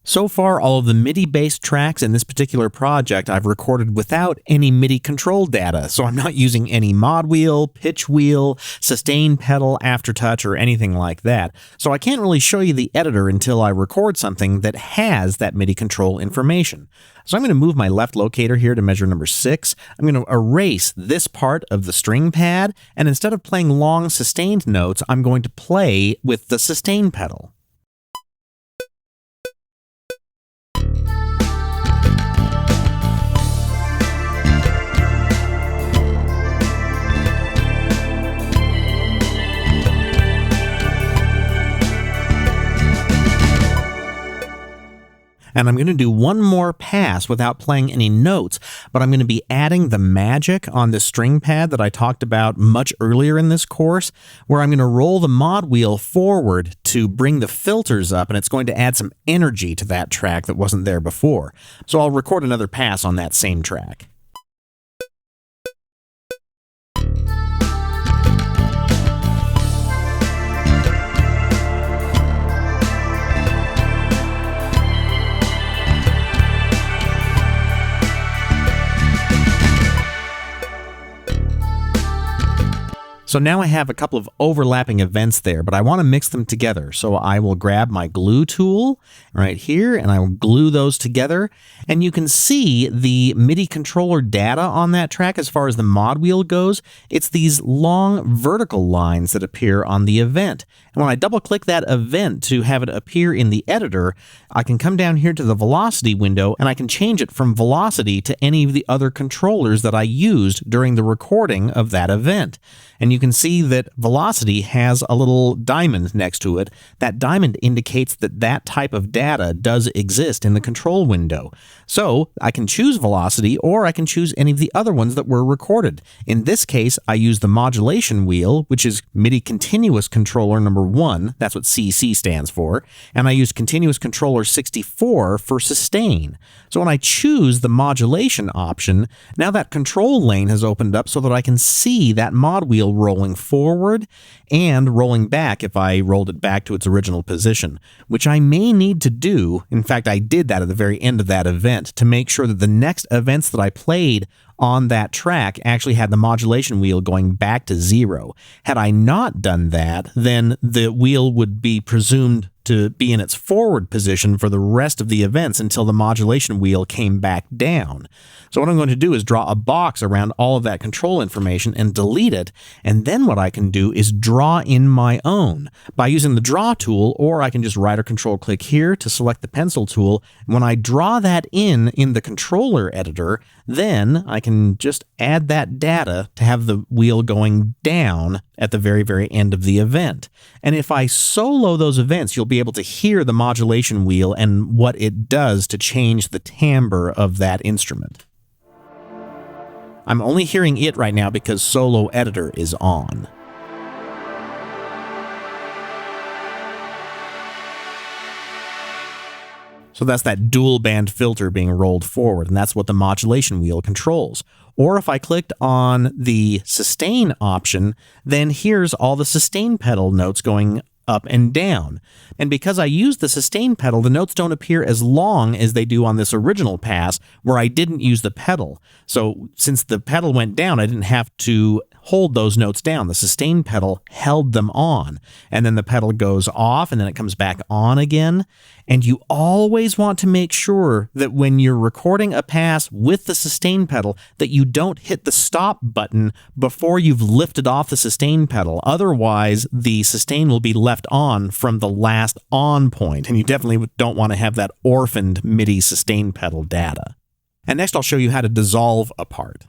So far, all of the MIDI-based tracks in this particular project I've recorded without any MIDI control data, so I'm not using any mod wheel, pitch wheel, sustain pedal, aftertouch, or anything like that. So I can't really show you the editor until I record something that has that MIDI control information. So I'm going to move my left locator here to measure number 6. I'm going to erase this part of the string pad, and instead of playing long sustained notes, I'm going to play with the sustain pedal. And I'm going to do one more pass without playing any notes, but I'm going to be adding the magic on this string pad that I talked about much earlier in this course, where I'm going to roll the mod wheel forward to bring the filters up, and it's going to add some energy to that track that wasn't there before. So I'll record another pass on that same track. So now I have a couple of overlapping events there, but I want to mix them together. So I will grab my glue tool right here, and I will glue those together. And you can see the MIDI controller data on that track as far as the mod wheel goes. It's these long vertical lines that appear on the event. And when I double click that event to have it appear in the editor, I can come down here to the velocity window, and I can change it from velocity to any of the other controllers that I used during the recording of that event. And you can see that velocity has a little diamond next to it. That diamond indicates that that type of data does exist in the control window. So I can choose velocity, or I can choose any of the other ones that were recorded. In this case, I use the modulation wheel, which is MIDI continuous controller number 1. That's what CC stands for. And I use continuous controller 64 for sustain. So when I choose the modulation option, now that control lane has opened up so that I can see that mod wheel rolling forward and rolling back if I rolled it back to its original position, which I may need to do. In fact, I did that at the very end of that event to make sure that the next events that I played on that track actually had the modulation wheel going back to 0. Had I not done that, then the wheel would be presumed to be in its forward position for the rest of the events until the modulation wheel came back down. So what I'm going to do is draw a box around all of that control information and delete it, and then what I can do is draw in my own by using the draw tool, or I can just right or control click here to select the pencil tool. When I draw that in the controller editor, then I can just add that data to have the wheel going down at the very, very end of the event. And if I solo those events, you'll be able to hear the modulation wheel and what it does to change the timbre of that instrument. I'm only hearing it right now because Solo Editor is on. So that's that dual band filter being rolled forward, and that's what the modulation wheel controls. Or if I clicked on the sustain option, then here's all the sustain pedal notes going up and down. And because I used the sustain pedal, the notes don't appear as long as they do on this original pass where I didn't use the pedal. So since the pedal went down, I didn't have to hold those notes down. The sustain pedal held them on, and then the pedal goes off and then it comes back on again. And you always want to make sure that when you're recording a pass with the sustain pedal that you don't hit the stop button before you've lifted off the sustain pedal. Otherwise, the sustain will be left on from the last on point, and you definitely don't want to have that orphaned MIDI sustain pedal data. And next I'll show you how to dissolve a part.